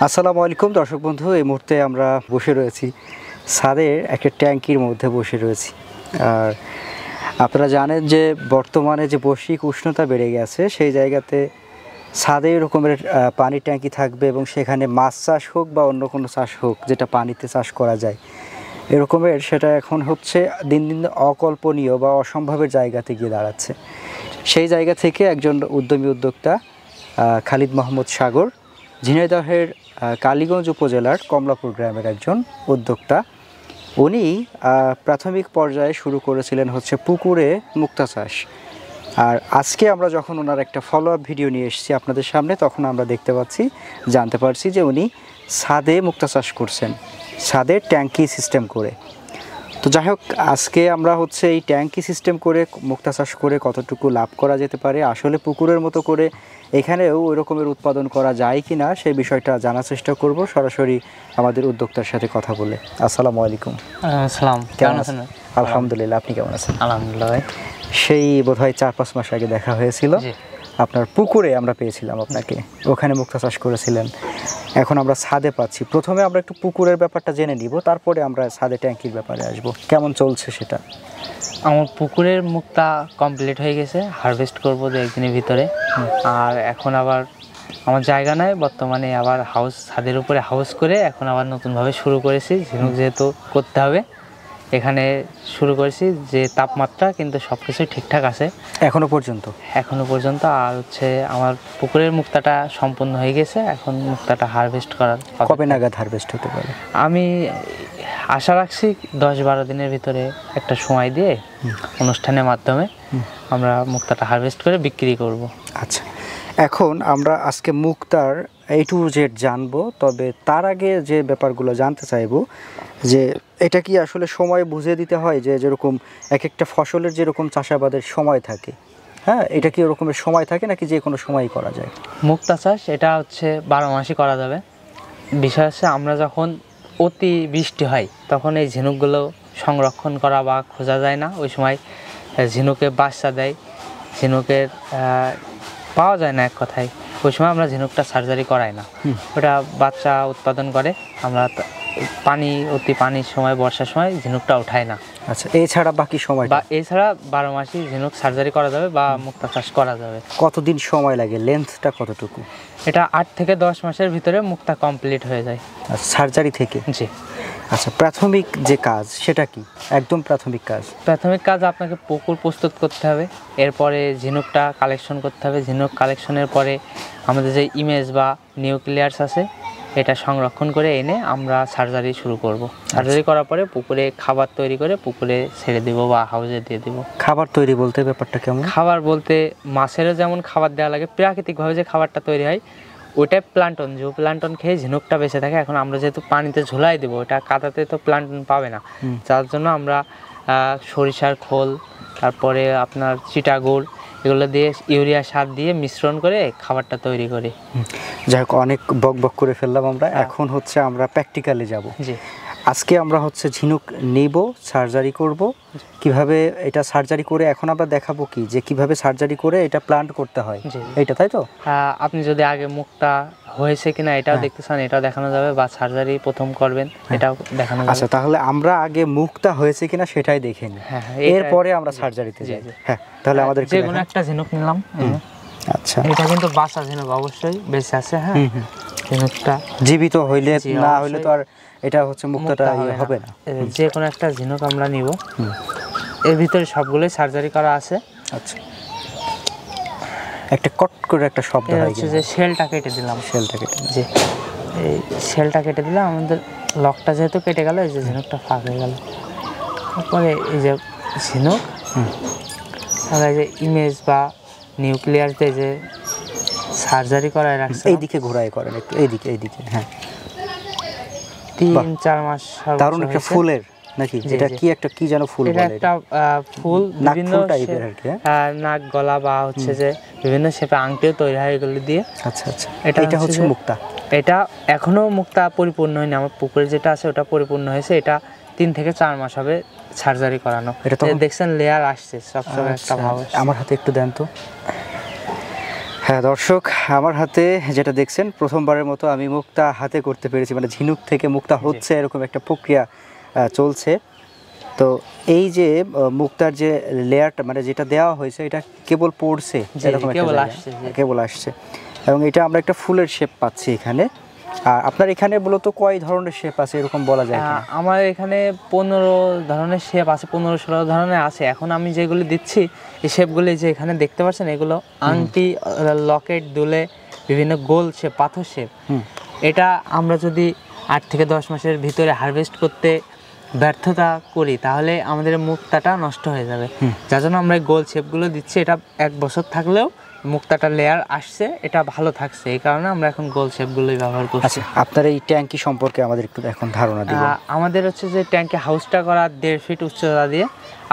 আসসালামু আলাইকুম দর্শক বন্ধু, এই মুহূর্তে আমরা বসে রয়েছি ছাদের একটা ট্যাঙ্কির মধ্যে বসে রয়েছি। আর আপনারা জানেন যে বর্তমানে যে বৈশ্বিক উষ্ণতা বেড়ে গেছে, সেই জায়গাতে ছাদে এরকমের পানির ট্যাঙ্কি থাকবে এবং সেখানে মাছ চাষ হোক বা অন্য কোনো চাষ হোক যেটা পানিতে চাষ করা যায় এরকমের, সেটা এখন হচ্ছে দিন দিন অকল্পনীয় বা অসম্ভবের জায়গাতে গিয়ে দাঁড়াচ্ছে। সেই জায়গা থেকে একজন উদ্যমী উদ্যোক্তা খালিদ মোহাম্মদ সাগর, ঝিনাইদহের কালীগঞ্জ উপজেলার কমলাপুর গ্রামের একজন উদ্যোক্তা, উনি প্রাথমিক পর্যায়ে শুরু করেছিলেন হচ্ছে পুকুরে মুক্তা চাষ। আর আজকে আমরা যখন ওনার একটা ফলো আপ ভিডিও নিয়ে এসেছি আপনাদের সামনে, তখন আমরা দেখতে পাচ্ছি, জানতে পারছি যে উনি ছাদে মুক্তা চাষ করছেন, ছাদে ট্যাঙ্কি সিস্টেম করে। তো যাই হোক, আজকে আমরা হচ্ছে এই ট্যাঙ্কি সিস্টেম করে মুক্তা চাষ করে কতটুকু লাভ করা যেতে পারে, আসলে পুকুরের মতো করে এখানেও ওই রকমের উৎপাদন করা যায় কি না, সেই বিষয়টা জানার চেষ্টা করব সরাসরি আমাদের উদ্যোক্তার সাথে কথা বলে। আসসালামু আলাইকুম। আসসালাম, কেমন আছেন? আলহামদুলিল্লাহ, আপনি কেমন আছেন? আলহামদুলিল্লাহ। সেই বোধহয় 4-5 মাস আগে দেখা হয়েছিল, আপনার পুকুরে আমরা পেয়েছিলাম আপনাকে, ওখানে মুক্তা চাষ করেছিলেন। এখন আমরা ছাদে পাচ্ছি। প্রথমে আমরা একটু পুকুরের ব্যাপারটা জেনে নিব, তারপরে আমরা ছাদে ট্যাঙ্কির ব্যাপারে আসব। কেমন চলছে সেটা? আমার পুকুরের মুক্তা কমপ্লিট হয়ে গেছে, হারভেস্ট করবো 2-1 দিনের ভিতরে। আর এখন আবার আমার জায়গা নাই, বর্তমানে আবার হাউস, ছাদের উপরে হাউস করে এখন আবার নতুনভাবে শুরু করেছি। ঝিনুক যেহেতু করতে হবে, এখানে শুরু করেছি। যে তাপমাত্রা কিন্তু সব কিছুই ঠিকঠাক আছে এখনো পর্যন্ত। আর হচ্ছে আমার পুকুরের মুক্তাটা সম্পূর্ণ হয়ে গেছে, এখন মুক্তাটা হারভেস্ট করার। কবে নাগাদ হারভেস্ট হতে পারে? আমি আশা রাখছি 10-12 দিনের ভিতরে একটা সময় দিয়ে অনুষ্ঠানের মাধ্যমে আমরা মুক্তাটা হারভেস্ট করে বিক্রি করব। আচ্ছা, এখন আমরা আজকে মুক্তার A to Z জানবো, তবে তার আগে যে ব্যাপারগুলো জানতে চাইবো যে এটা কি আসলে সময় বুঝে দিতে হয়, যে যেরকম এক একটা ফসলের যেরকম চাষাবাদের সময় থাকে, হ্যাঁ, এটা কি ওরকমের সময় থাকে নাকি যে কোনো সময়ই করা যায়? মুক্তা চাষ এটা হচ্ছে 12 মাসই করা যাবে। বিষয় হচ্ছে আমরা যখন অতি বৃষ্টি হয় তখন এই ঝিনুকগুলো সংরক্ষণ করা বা খোঁজা যায় না, ওই সময় ঝিনুকে বাচ্চা দেয়, ঝিনুকের পাওয়া যায় না এক কথায়। ওই সময় আমরা ঝিনুকটা সার্জারি করাই না, ওটা বাচ্চা উৎপাদন করে। আমরা অতি পানির সময়, বর্ষার সময় ঝিনুকটা উঠাই না। আচ্ছা, এছাড়া বাকি সময় বা এছাড়া 12 মাসই ঝিনুক সার্জারি করা যাবে বা মুক্তা চাষ করা যাবে। কতদিন সময় লাগে? লেন্থটা কতটুকু? এটা 8 থেকে 10 মাসের ভিতরে মুক্তা কমপ্লিট হয়ে যায়। আচ্ছা, সার্জারি থেকে? জি। আচ্ছা, প্রাথমিক যে কাজ সেটা কি? একদম প্রাথমিক কাজ আপনাকে পুকুর প্রস্তুত করতে হবে, এরপরে ঝিনুকটা কালেকশন করতে হবে। ঝিনুক কালেকশনের পরে আমাদের যে ইমেজ বা নিউক্লিয়াস আছে এটা সংরক্ষণ করে এনে আমরা সার্জারি শুরু করব। সার্জারি করার পরে পুকুরে খাবার তৈরি করে পুকুরে ছেড়ে দিব বা হাউসে দিয়ে দিব। খাবার তৈরি বলতে ব্যাপারটা কেমন? খাবার বলতে মাছেরও যেমন খাবার দেওয়া লাগে, প্রাকৃতিকভাবে যে খাবারটা তৈরি হয় ওইটাই প্লান্টন। যে প্লান্টন খেয়ে ঝিনুকটা বেঁচে থাকে। এখন আমরা যেহেতু পানিতে ঝুলাই দেবো, ওটা কাদাতে তো প্লান্টন পাবে না, যার জন্য আমরা সরিষার খোল, তারপরে আপনার চিটাগুড়, এগুলো দিয়ে ইউরিয়া সার দিয়ে মিশ্রণ করে খাবারটা তৈরি করি। যাই হোক, অনেক বক করে ফেললাম আমরা। এখন হচ্ছে আমরা প্র্যাকটিক্যালি যাব। জি। আজকে আমরা হচ্ছে ঝিনুক নেব, সার্জারি করব, কিভাবে এটা সার্জারি করে এখন আমরা দেখাবো কি যে কিভাবে সার্জারি করে এটা প্লান্ট করতে হয়, এইটা, তাই তো? আপনি যদি আগে মুক্তা হয়েছে কিনা এটাও দেখতে চান, এটাও দেখানো যাবে, বা সার্জারি প্রথম করবেন এটাও দেখানো যাবে। আচ্ছা, তাহলে আমরা আগে মুক্তা হয়েছে কিনা সেটাই দেখে নিই, এরপরে আমরা সার্জারিতে যাই। হ্যাঁ, তাহলে আমাদের যে কোনো একটা ঝিনুক নিলাম। আচ্ছা, এটা কিন্তু বাচ্চা ঝিনুক, অবশ্যই বেঁচে আছে। হ্যাঁ, ঝিনুকটা জীবিত হইলে না হইলে তো আর এটা হচ্ছে মুক্তাটা হবে না। যে কোনো একটা ঝিনুক আমরা নিব, এর ভিতরে সবগুলোই সার্জারি করা আছে। আচ্ছা, একটা কট করে একটা শব্দ হয় যে শেলটা কেটে দিলাম। জি, এই শেলটা কেটে দিলাম। আমাদের লকটা যেহেতু কেটে গেল, এই যে ঝিনুকটা ফাঁক হয়ে গেল। তারপরে এই যে ঝিনুক, আমরা এই যে ইমেজ বা নিউক্লিয়াস দিয়ে যে সার্জারি করায় রাখছে, এইদিকে ঘোরায় করেন একটু, এইদিকে। হ্যাঁ, 3-4 মাস। দারুণ একটা ফুলের নাকি? এটা কি একটা কি যেন ফুল বলে? এটা একটা ফুল, বিভিন্ন টাইপের আর কি, নাক, গলা বা হচ্ছে যে বিভিন্ন শেপে আংটিও তৈরি হয় এগুলো দিয়ে। আচ্ছা, এটা হচ্ছে মুক্তা। এটা এখনো মুক্তা পরিপূর্ণ হয়নি। আমার পুকুরে যেটা আছে ওটা পরিপূর্ণ হয়েছে। এটা 3 থেকে 4 মাস হবে সার্জারি করানো। এটা দেখছেন লেয়ার আসছে সবসময় একটা ভাব। আমার হাতে একটু দেন তো। হ্যাঁ দর্শক, আমার হাতে যেটা দেখছেন প্রথমবারের মতো আমি মুক্তা হাতে করতে পেরেছি, মানে ঝিনুক থেকে মুক্তা হচ্ছে এরকম একটা প্রক্রিয়া চলছে। তো এই যে মুক্তার যে লেয়ারটা মানে যেটা দেওয়া হয়েছে এটা কেবল পড়ছে, এরকম একটা কেবল আসছে এবং এটা আমরা একটা ফুলের শেপ পাচ্ছি এখানে। আর আপনার এখানে মূলত কয় ধরনের শেপ আছে এরকম বলা যায় কিনা? আমার এখানে 15 ধরনের শেপ আছে, 15-16 ধরনের আছে। এখন আমি যেগুলি দিচ্ছি এই শেপগুলি যে এখানে দেখতে পাচ্ছেন এগুলো আংটি, লকেট, দুলে, বিভিন্ন গোল শেপ, পাথর শেপ। এটা আমরা যদি 8 থেকে 10 মাসের ভিতরে হারভেস্ট করতে ব্যর্থতা করি তাহলে আমাদের মুক্তাটা নষ্ট হয়ে যাবে, যার জন্য আমরা গোল শেপগুলো দিচ্ছি। এটা 1 বছর থাকলেও মুক্তাটা লেয়ার আসছে, এটা ভালো থাকছে, এই কারণে আমরা এখন গোল শেপগুলোই ব্যবহার করছি। আপনার এই ট্যাঙ্কি সম্পর্কে আমাদের একটু এখন ধারণা দিন। আমাদের হচ্ছে যে ট্যাঙ্কি হাউসটা করা 1.5 ফিট উচ্চতা দিয়ে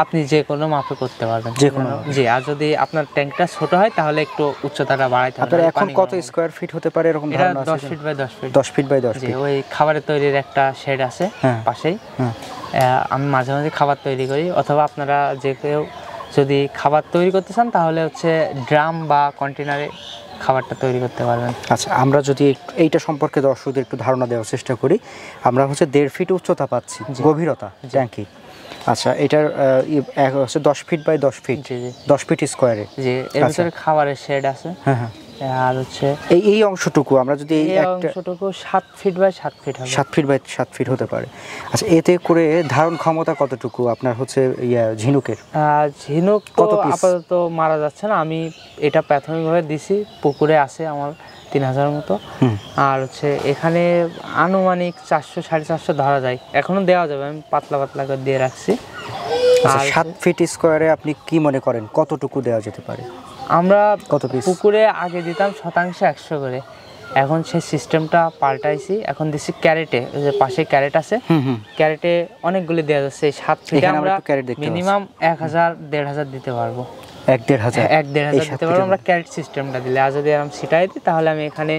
আপনি যে কোনো মাপে করতে পারবেন, যে কোনো। জি, আর যদি আপনার ট্যাঙ্কটা ছোট হয় তাহলে একটু উচ্চতাটা বাড়াইতে হবে। আপনার এখন কত স্কয়ার ফিট হতে পারে এরকম ধারণা আছে? 10 feet by 10 feet. 10 feet by 10 জি, ফিট। ওই খাবারের তৈরির একটা শেড আছে পাশেই। আমি মাঝে মাঝে খাবার তৈরি করি, অথবা আপনারা যে কেউ যদি খাবার তৈরি করতে চান তাহলে হচ্ছে ড্রাম বা কন্টেনারে খাবারটা তৈরি করতে পারবেন। আচ্ছা, আমরা যদি এইটা সম্পর্কে দর্শকদের একটু ধারণা দেওয়ার চেষ্টা করি, আমরা হচ্ছে 1.5 ফিট উচ্চতা পাচ্ছি গভীরতা ট্যাঙ্কি। আচ্ছা, এটার হচ্ছে 10 ফিট বাই 10 ফিট, 10 ফিট স্কোয়ারে। জি, এর ভিতরে খাবারের শেড আছে। হ্যাঁ, আর হচ্ছে এই অংশটুকু আমরা যদি এই অংশটুকু 7 ফিট বাই 7 ফিট হবে। 7 ফিট বাই 7 ফিট হতে পারে। আচ্ছা, এতে করে ধারণ ক্ষমতা কতটুকু আপনার হচ্ছে ঝিনুকের? ঝিনুক কত আপাতত মারা যাচ্ছে না, আমি এটা প্রাথমিকভাবে দিছি, পুকুরে আছে আমার 3000 মতো। আর হচ্ছে এখানে আনুমানিক 400-450 ধরা যায়, এখনো দেওয়া যাবে, আমি পাতলা পাতলা করে দিয়ে রাখছি। আর 7 ফিট স্কোয়ারে আপনি কি মনে করেন কতটুকু দেওয়া যেতে পারে? আমরা কত পিস? পুকুরে আগে দিতাম শতাংশে 100 করে, এখন সেই সিস্টেমটা পাল্টাইছি, এখন দিচ্ছি ক্যারেটে। ওই যে পাশে ক্যারেট আছে, ক্যারেটে অনেকগুলি দেওয়া যাচ্ছে। 7 ফিটে আমরা মিনিমাম 1000-1500 দিতে পারবো। 1-1500 দিতে পারবো আমরা ক্যারেট সিস্টেমটা দিলে। আর যদি আমি সিটাই দিই তাহলে আমি এখানে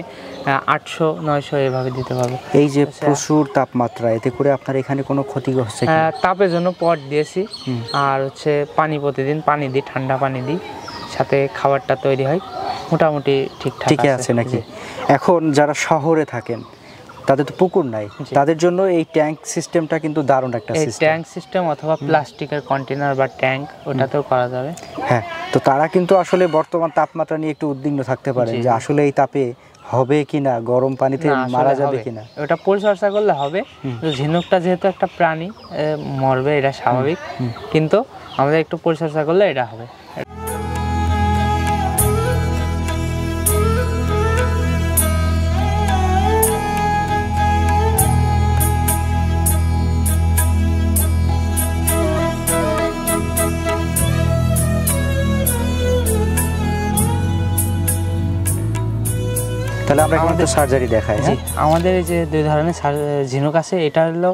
800-900 এভাবে দিতে পারবো। এই যে প্রচুর তাপমাত্রা, এতে করে আপনার এখানে কোনো ক্ষতি হচ্ছে কি? তাপের জন্য পট দিয়েছি, আর হচ্ছে পানি প্রতিদিন পানি দিই, ঠান্ডা পানি দিই, সাথে খাবারটা তৈরি হয়, মোটামুটি ঠিকঠাক আছে নাকি? এখন যারা শহরে থাকেন তাদের তো পুকুর নাই, তাদের জন্য এই ট্যাঙ্ক সিস্টেমটা কিন্তু দারুণ একটা সিস্টেম। ট্যাঙ্ক সিস্টেম অথবা প্লাস্টিকের কন্টেনার বা ট্যাঙ্ক, ওটাতেও করা যাবে। হ্যাঁ, তো তারা কিন্তু আসলে বর্তমান তাপমাত্রা নিয়ে একটু উদ্বিগ্ন থাকতে পারে যে আসলে এই তাপে হবে কিনা, গরম পানিতে মারা যাবে কিনা। ওটা পরিচর্যা করলে হবে। ঝিনুকটা যেহেতু একটা প্রাণী, মরবে, এটা স্বাভাবিক, কিন্তু আমাদের একটু পরিচর্যা করলে এটা হবে। তাহলে আমরা আমাদের সার্জারি দেখাই। জি, আমাদের এই যে 2 ধরনের ঝিনুক আছে, এটা হলো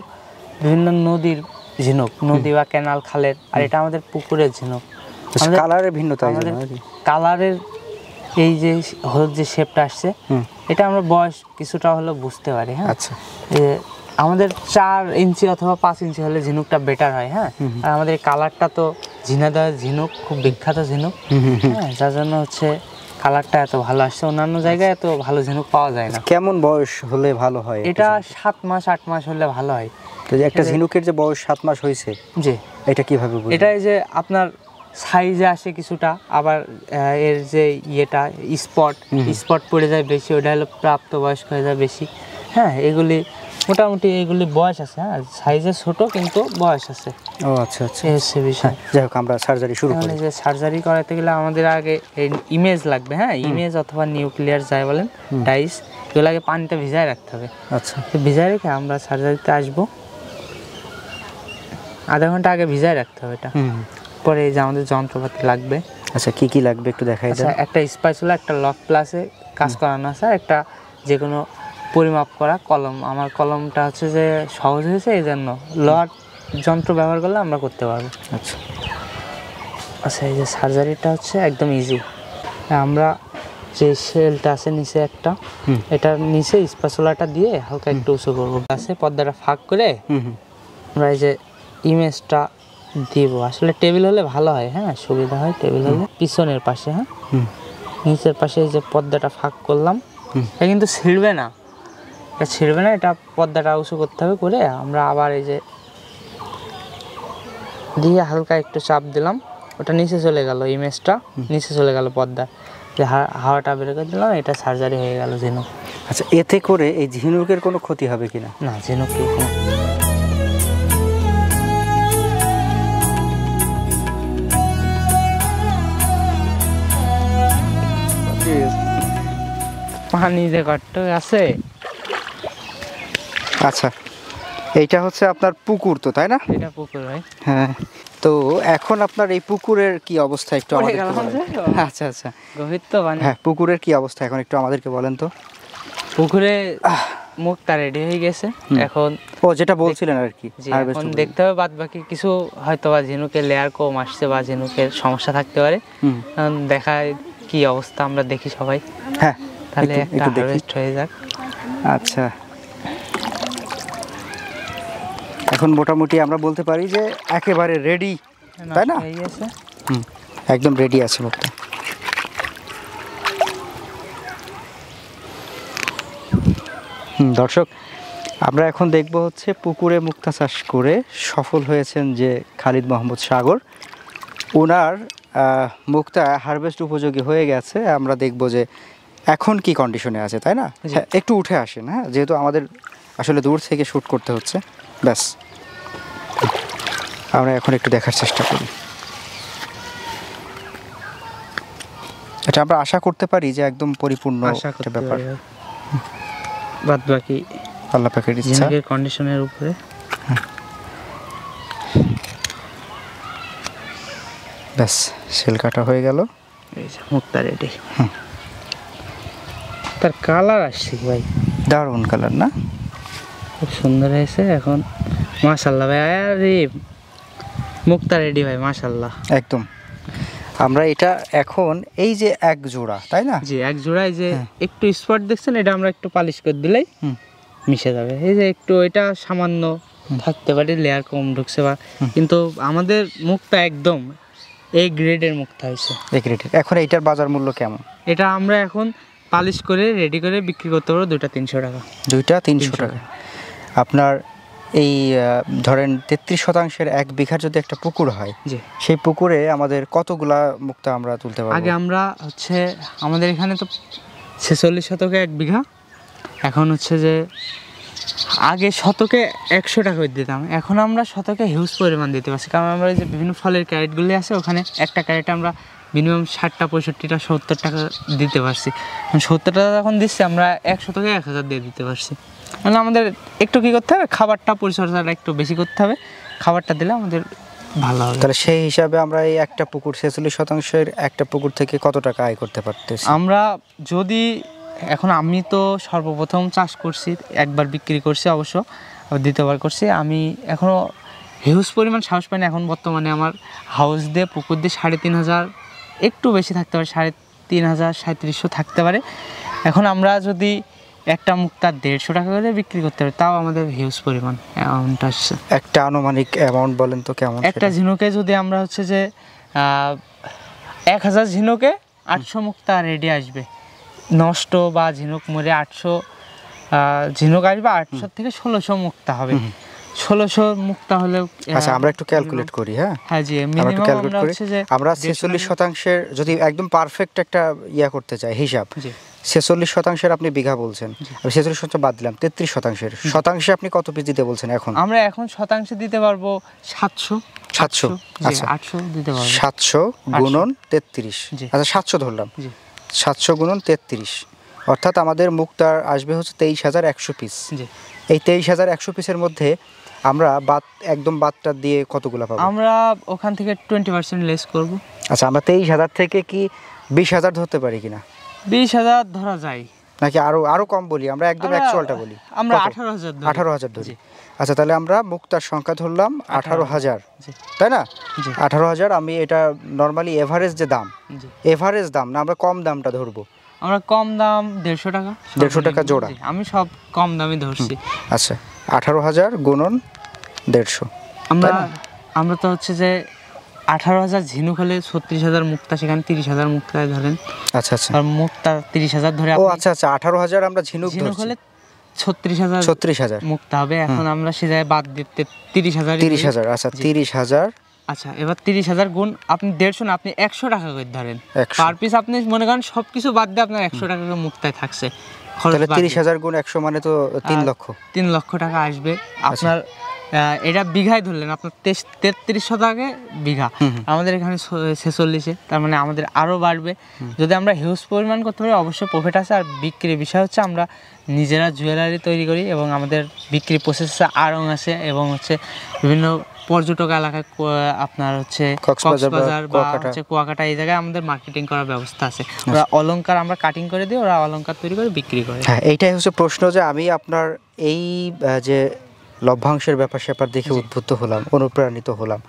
বিভিন্ন নদীর ঝিনুক, নদী বা ক্যানাল, খালের, আর এটা আমাদের পুকুরের ঝিনুক। কালারের ভিন্নতা, কালারের এই যে হলুদ যে শেপটা আসছে, এটা আমরা বয়স কিছুটা হলো বুঝতে পারি। হ্যাঁ, আচ্ছা, আমাদের 4 ইঞ্চি অথবা 5 ইঞ্চি হলে ঝিনুকটা বেটার হয়। হ্যাঁ, আর আমাদের কালারটা তো ঝিনাইদহ ঝিনুক, খুব বিখ্যাত ঝিনুক। হ্যাঁ, যার জন্য হচ্ছে কালারটা এত ভালো আসছে, অন্যান্য জায়গায় এত ভালো ঝিনুক পাওয়া যায় না। কেমন বয়স হলে ভালো হয়? এটা 7 মাস 8 মাস হলে ভালো হয়। তো একটা ঝিনুকের যে বয়স 7 মাস হয়েছে, জি, এটা কিভাবে বুঝবেন? এটা যে আপনার সাইজে আসে কিছুটা, আবার এর যে স্পট পড়ে যায় বেশি, ওটা হলো প্রাপ্তবয়স্ক হয়ে যায় বেশি। হ্যাঁ, এগুলি মোটামুটি এগুলি বয়স আছে। হ্যাঁ, সাইজে ছোট কিন্তু বয়স আছে। ও আচ্ছা আচ্ছা, এই হচ্ছে বিষয়। যাই হোক, আমরা সার্জারি শুরু করি। যে সার্জারি করাতে গেলে আমাদের আগে ইমেজ লাগবে। হ্যাঁ, ইমেজ অথবা নিউক্লিয়ার যাই বলেন, ডাইস, এগুলো আগে পানিতে ভিজায় রাখতে হবে। আচ্ছা, ভিজায় রেখে আমরা সার্জারিতে আসবো, আধা ঘন্টা আগে ভিজায় রাখতে হবে এটা। পরে এই যে আমাদের যন্ত্রপাতি লাগবে। আচ্ছা, কি কি লাগবে একটু দেখাই দেন। একটা স্প্যাচুলা, একটা লক প্লাসে কাজ করানো আছে, একটা যে কোনো পরিমাপ করা কলম। আমার কলমটা হচ্ছে যে সহজ হয়েছে, এই জন্য লোহার যন্ত্র ব্যবহার করলে আমরা করতে পারবো। আচ্ছা আচ্ছা, এই যে সার্জারিটা হচ্ছে একদম ইজি। আমরা যে শেলটা আছে নিচে একটা, এটার নিচে স্প্যাচুলাটা দিয়ে হালকা একটু উঁচু করবো, আছে পর্দাটা ফাঁক করে আমরা এই যে ইমেজটা দিব। আসলে টেবিল হলে ভালো হয়। হ্যাঁ, সুবিধা হয় টেবিল হলে, পিছনের পাশে। হ্যাঁ, নিচের পাশে এই যে পর্দাটা ফাঁক করলাম, এটা কিন্তু ছিঁড়বে না, এটা পর্দাটা উঁচু করতে হবে, করে আমরা আবার এই যে দিয়ে হালকা একটু চাপ দিলাম, ওটা নিচে চলে গেল, ইমেজটা নিচে চলে গেল পর্দা, যে হাওয়াটা বের করে দিলাম, এটা সার্জারি হয়ে গেল ঝিনুক। আচ্ছা, এতে করে এই ঝিনুকের কোনো ক্ষতি হবে কিনা? না, ঝিনুক পানি যে কট্ট আছে। আচ্ছা, এইটা হচ্ছে আপনার পুকুর তো, তাই না? এটা পুকুর ভাই। হ্যাঁ, তো এখন আপনার এই পুকুরের কি অবস্থা একটু পড়ে আমাদেরকে গেলাম বলেন। যে। আচ্ছা আচ্ছা, গভীর তো পানি। হ্যাঁ, পুকুরের কি অবস্থা এখন একটু আমাদেরকে বলেন তো। পুকুরে মুক্তা রেডি হয়ে গেছে এখন। ও, যেটা বলছিলেন আর কি, এখন দেখতে হবে বাদ বাকি কিছু, হয়তো বা ঝিনুকের লেয়ার কম আসছে বা ঝিনুকের সমস্যা থাকতে পারে, দেখায় কি অবস্থা আমরা দেখি সবাই। হ্যাঁ, তাহলে একটা হারভেস্ট হয়ে যাক। আচ্ছা, এখন মোটামুটি আমরা বলতে পারি যে একেবারে রেডি, তাই না? হয়ে গেছে, একদম রেডি আছে মুক্তা। দর্শক, আমরা এখন দেখব হচ্ছে পুকুরে মুক্তা চাষ করে সফল হয়েছেন যে খালিদ মোহাম্মদ সাগর, ওনার মুক্তা হারভেস্ট উপযোগী হয়ে গেছে। আমরা দেখব যে এখন কি কন্ডিশনে আছে, তাই না? হ্যাঁ, একটু উঠে আসেন, হ্যাঁ, যেহেতু আমাদের আসলে দূর থেকে শ্যুট করতে হচ্ছে। ব্যাস, আমরা এখন একটু দেখার চেষ্টা করি। এটা আমরা আশা করতে পারি যে একদম পরিপূর্ণ একটা ব্যাপার, বাদ বাকি আল্লাহ পাকের ইচ্ছা, ঝিনুকের কন্ডিশনের উপরে। ব্যাস, সেল কাটা হয়ে গেল, এই যে মুক্তা রেডি। তার কালার আসছে ভাই, দারুণ কালার না? খুব সুন্দর হয়েছে এখন, মাশাআল্লাহ ভাই। আরে মুক্তা রেডি ভাই, মাশাআল্লাহ একদম। আমরা এটা এখন এই যে এক জোড়া, তাই না? জি, এক জোড়ায় যে একটু স্পট দেখছেন, এটা আমরা একটু পালিশ করে দিলেই মিশে যাবে। এই যে একটু এটা সামান্য থাকতে পারে, লেয়ার কম ঢুকছে বা, কিন্তু আমাদের মুক্তা একদম এই গ্রেডের মুক্তা হয়েছে। এই গ্রেডের। এখন এইটার বাজার মূল্য কেমন? এটা আমরা এখন পালিশ করে রেডি করে বিক্রি করতে পারবো 2টা 300 টাকা। 2টা 300 টাকা। আপনার এই ধরেন 33% 1 বিঘার যদি একটা পুকুর হয়, জি, সেই পুকুরে আমাদের কতগুলা মুক্তা আমরা তুলতে পারবো? আগে আমরা হচ্ছে আমাদের এখানে তো 46 শতকে 1 বিঘা, এখন হচ্ছে যে আগে শতকে 100 টাকা করে দিতাম, এখন আমরা শতকে হিউজ পরিমাণ দিতে পারছি, কারণ আমরা যে বিভিন্ন ফলের ক্যারেটগুলি আছে, ওখানে একটা ক্যারেটে আমরা মিনিমাম 60টা 65টা 70 টাকা দিতে পারছি। 70 টাকা যখন দিচ্ছি, আমরা 100 থেকে 1000 দিয়ে দিতে পারছি। মানে আমাদের একটু কী করতে হবে, খাবারটা পরিচর্যাটা একটু বেশি করতে হবে, খাবারটা দিলে আমাদের ভালো হবে। তাহলে সেই হিসাবে আমরা এই একটা পুকুর 46% একটা পুকুর থেকে কত টাকা আয় করতে পারতেছি? আমরা যদি এখন, আমি তো সর্বপ্রথম চাষ করছি, একবার বিক্রি করছি অবশ্য, আবার দ্বিতীয়বার করছি। আমি এখনও হিউজ পরিমাণ সাহস পাইনি। এখন বর্তমানে আমার হাউস দিয়ে পুকুর দিয়ে 3500, একটু বেশি থাকতে পারে, 3500 3700 থাকতে পারে। এখন আমরা যদি একটা মুক্তা 150 টাকা করে বিক্রি করতে পারি, তাও আমাদের হিউজ পরিমাণ অ্যামাউন্ট আসছে। একটা আনুমানিক অ্যামাউন্ট বলেন তো কেমন? একটা ঝিনুকে যদি আমরা হচ্ছে যে 1000 ঝিনুকে 800 মুক্তা রেডি আসবে, নষ্ট বা ঝিনুক মরে 800 ঝিনুক আসবে, 800 থেকে 1600 মুক্তা হবে। 1600 মুক্তা হলে, আচ্ছা, আমরা একটু ক্যালকুলেট করি। হ্যাঁ, হ্যাঁ জি, মিনিমাম আমরা হচ্ছে যে আমরা 46% যদি একদম পারফেক্ট একটা ইয়া করতে চাই হিসাব, 46% আপনি বিঘা বলছেন, আমি 46% বাদ দিলাম, 33% শতাংশে আপনি কত পিস দিতে বলছেন এখন? আমরা এখন শতাংশে দিতে পারবো 700। 700, আচ্ছা 800 দিতে পারবো। 700 গুণন 33, আচ্ছা 700 ধরলাম, 700 গুণন 33, অর্থাৎ আমাদের মুক্তার আসবে হচ্ছে 23100 পিস। এই 23100 পিসের মধ্যে আমরা একদম বাদটা দিয়ে কতগুলো পাবো? আমরা ওখান থেকে 20% লেস করব। আচ্ছা, আমরা 23000 থেকে কি 20000 ধরতে পারি কিনা? 20000 ধরা যায়, নাকি আরো কম বলি? আমরা একদম অ্যাকচুয়ালটা বলি, আমরা 18000 ধরি। আচ্ছা, তাহলে আমরা মুক্তার সংখ্যা ধরলাম 18000, তাই না? 18000। আমি এটা নরমালি এভারেজ যে দাম, এভারেজ দাম না, আমরা কম দামটা ধরবো। আমরা কম দাম 150 টাকা, 150 টাকা জোড়া। আমি সব কম দামই ধরছি। আচ্ছা, 18000 গুণন 150। আমরা তো হচ্ছে যে 18,000 ঝিনুক হলে 36,000 মুক্তা, সেখানে 30,000 মুক্তায় ধরেন। আচ্ছা আচ্ছা। আর মুক্তা 30,000 ধরে ও আচ্ছা আচ্ছা, 18,000 আমরা ঝিনুক ঝিনুক ধরছি। হলে 36,000 36,000 মুক্তা হবে। এখন আমরা সে জায়গায় বাদ দিতে 30,000 30,000। আচ্ছা 30,000। আচ্ছা, এবার 30,000 গুণ আপনি 150 না, আপনি 100 টাকা করে ধরেন 100। Per piece. আপনি মনে করেন সব কিছু বাদ দিয়ে আপনার 100 টাকা করে মুক্তায় থাকছে খরচ তাহলে বাদ দিয়ে। 30,000 গুণ 100 মানে তো 3 লক্ষ। 3 লক্ষ টাকা আসবে আপনার। এটা বিঘায় ধরলেন আপনার 33 শতকে বিঘা, আমাদের এখানে 46-এ, তার মানে আমাদের আরও বাড়বে। যদি আমরা হিউজ পরিমাণ করতে পারি অবশ্যই প্রফিট আছে। আর বিক্রির বিষয় হচ্ছে আমরা নিজেরা জুয়েলারি তৈরি করি এবং আমাদের বিক্রি প্রসেসে আড়ং আছে এবং হচ্ছে বিভিন্ন পর্যটক এলাকায় আপনার হচ্ছে কক্সবাজার বা হচ্ছে কুয়াকাটা, এই জায়গায় আমাদের মার্কেটিং করার ব্যবস্থা আছে। ওরা অলংকার আমরা কাটিং করে দিই, ওরা অলংকার তৈরি করে বিক্রি করে। হ্যাঁ, এইটাই হচ্ছে প্রশ্ন যে আমি আপনার এই যে লভ্যাংশের ব্যাপার স্যাপার দেখে উদ্বুদ্ধ হলাম, অনুপ্রাণিত হলাম।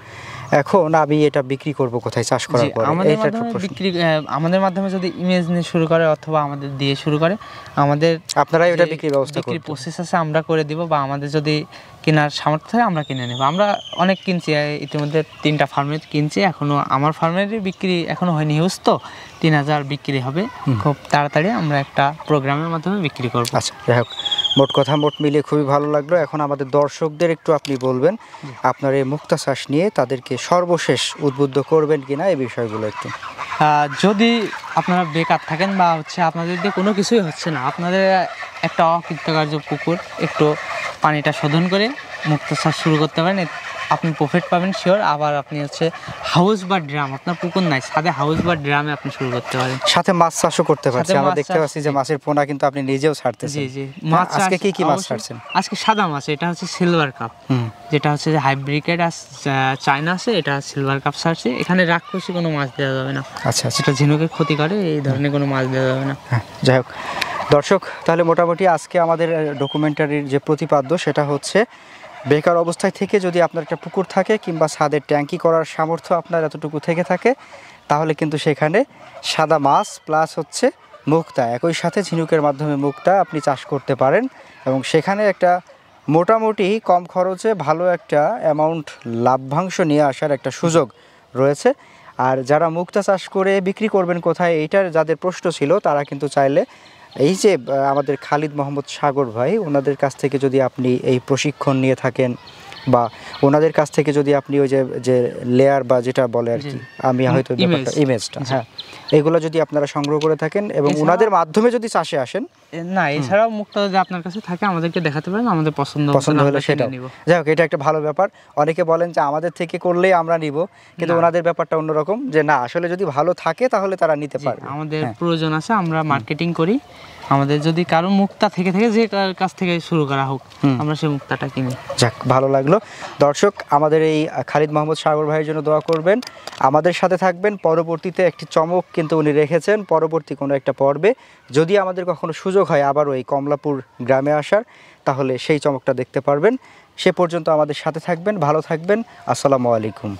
এখন আমি এটা বিক্রি করব কোথায় চাষ করার পরে? আমাদের মাধ্যমে বিক্রি, আমাদের মাধ্যমে যদি ইমেজ নিয়ে শুরু করে অথবা আমাদের দিয়ে শুরু করে, আমাদের আপনারাই এটা বিক্রির ব্যবস্থা বিক্রি করবেন? প্রসেস আছে, আমরা করে দিব। বা আমাদের যদি কেনার সামর্থ্য হয় আমরা কিনে নেব। আমরা অনেক কিনছি, ইতিমধ্যে 3টা ফার্মে কিনছি। এখনও আমার ফার্মেরই বিক্রি এখনও হয়নি, হিউজ তো 3,000 বিক্রি হবে খুব তাড়াতাড়ি। আমরা একটা প্রোগ্রামের মাধ্যমে বিক্রি করব। আচ্ছা, যাই হোক, মোট কথা মোট মিলিয়ে খুবই ভালো লাগলো। এখন আমাদের দর্শকদের একটু আপনি বলবেন আপনার এই মুক্তা চাষ নিয়ে তাদেরকে সর্বশেষ উদ্বুদ্ধ করবেন কিনা এই বিষয়গুলো একটু। যদি আপনারা বেকার থাকেন বা হচ্ছে আপনাদের দিয়ে কোনো কিছুই হচ্ছে না, আপনাদের একটা অকৃতকার্য পুকুর, একটু পানিটা শোধন করে মুক্তা চাষ শুরু করতে পারেন, আপনি প্রফিট পাবেন শিওর। আবার আপনি হচ্ছে হাউস বা ড্রাম, আপনার পুকুর নাই, সাথে হাউস বা ড্রামে আপনি শুরু করতে পারেন। সাথে মাছ চাষও করতে পারছি, সাথে আমরা মাছ দেখতে পাচ্ছি যে মাছের পোনা কিন্তু আপনি নিজেও ছাড়তেছেন। জি জি, মাছ আজকে কি কি মাছ অবশ্যই। ছাড়ছেন? আজকে সাদা মাছ, এটা হচ্ছে সিলভার কাপ, যেটা হচ্ছে যে হাইব্রিকেট আর চায়না আছে, এটা সিলভার কাপ ছাড়ছে। এখানে রাক্ষসী কোনো মাছ দেওয়া যাবে না। আচ্ছা আচ্ছা, সেটা ঝিনুকের ক্ষতি করে, এই ধরনের কোনো মাছ দেওয়া যাবে না। হ্যাঁ, যাই হোক দর্শক, তাহলে মোটামুটি আজকে আমাদের ডকুমেন্টারির যে প্রতিপাদ্য সেটা হচ্ছে বেকার অবস্থায় থেকে যদি আপনার একটা পুকুর থাকে কিংবা ছাদের ট্যাঙ্কি করার সামর্থ্য আপনার এতটুকু থেকে থাকে, তাহলে কিন্তু সেখানে সাদা মাছ প্লাস হচ্ছে মুক্তা, একই সাথে ঝিনুকের মাধ্যমে মুক্তা আপনি চাষ করতে পারেন এবং সেখানে একটা মোটামুটি কম খরচে ভালো একটা অ্যামাউন্ট লাভ্যাংশ নিয়ে আসার একটা সুযোগ রয়েছে। আর যারা মুক্তা চাষ করে বিক্রি করবেন কোথায়, এইটার যাদের প্রশ্ন ছিল, তারা কিন্তু চাইলে এই যে আমাদের খালিদ মোহাম্মদ সাগর ভাই, ওনাদের কাছ থেকে যদি আপনি এই প্রশিক্ষণ নিয়ে থাকেন বা ওনাদের কাছ থেকে যদি আপনি ওই যে লেয়ার বা যেটা বলে আর কি, আমি হয়তো ব্যাপারটা ইমেজটা, হ্যাঁ, এগুলো যদি আপনারা সংগ্রহ করে থাকেন এবং ওনাদের মাধ্যমে যদি চাষে আসেন, না এছাড়াও মুক্তা যদি আপনার কাছে থাকে আমাদেরকে দেখাতে পারেন, আমাদের পছন্দ হলে সেটাও। যাই হোক, এটা একটা ভালো ব্যাপার। অনেকে বলেন যে আমাদের থেকে করলেই আমরা নিব, কিন্তু ওনাদের ব্যাপারটা অন্যরকম, যে না আসলে যদি ভালো থাকে তাহলে তারা নিতে পারে। আমাদের প্রয়োজন আছে, আমরা মার্কেটিং করি। আমাদের যদি কারো মুক্তা থেকে যে কাছ থেকে শুরু করা হোক, আমরা সেই মুক্তাটা কিনি। যাক, ভালো লাগলো। দর্শক, আমাদের এই খালিদ মোহাম্মদ সাগর ভাইয়ের জন্য দোয়া করবেন, আমাদের সাথে থাকবেন। পরবর্তীতে একটি চমক কিন্তু উনি রেখেছেন পরবর্তী কোনো একটা পর্বে। যদি আমাদের কখনো সুযোগ হয় আবারও এই কমলাপুর গ্রামে আসার, তাহলে সেই চমকটা দেখতে পারবেন। সে পর্যন্ত আমাদের সাথে থাকবেন, ভালো থাকবেন। আসসালামু আলাইকুম।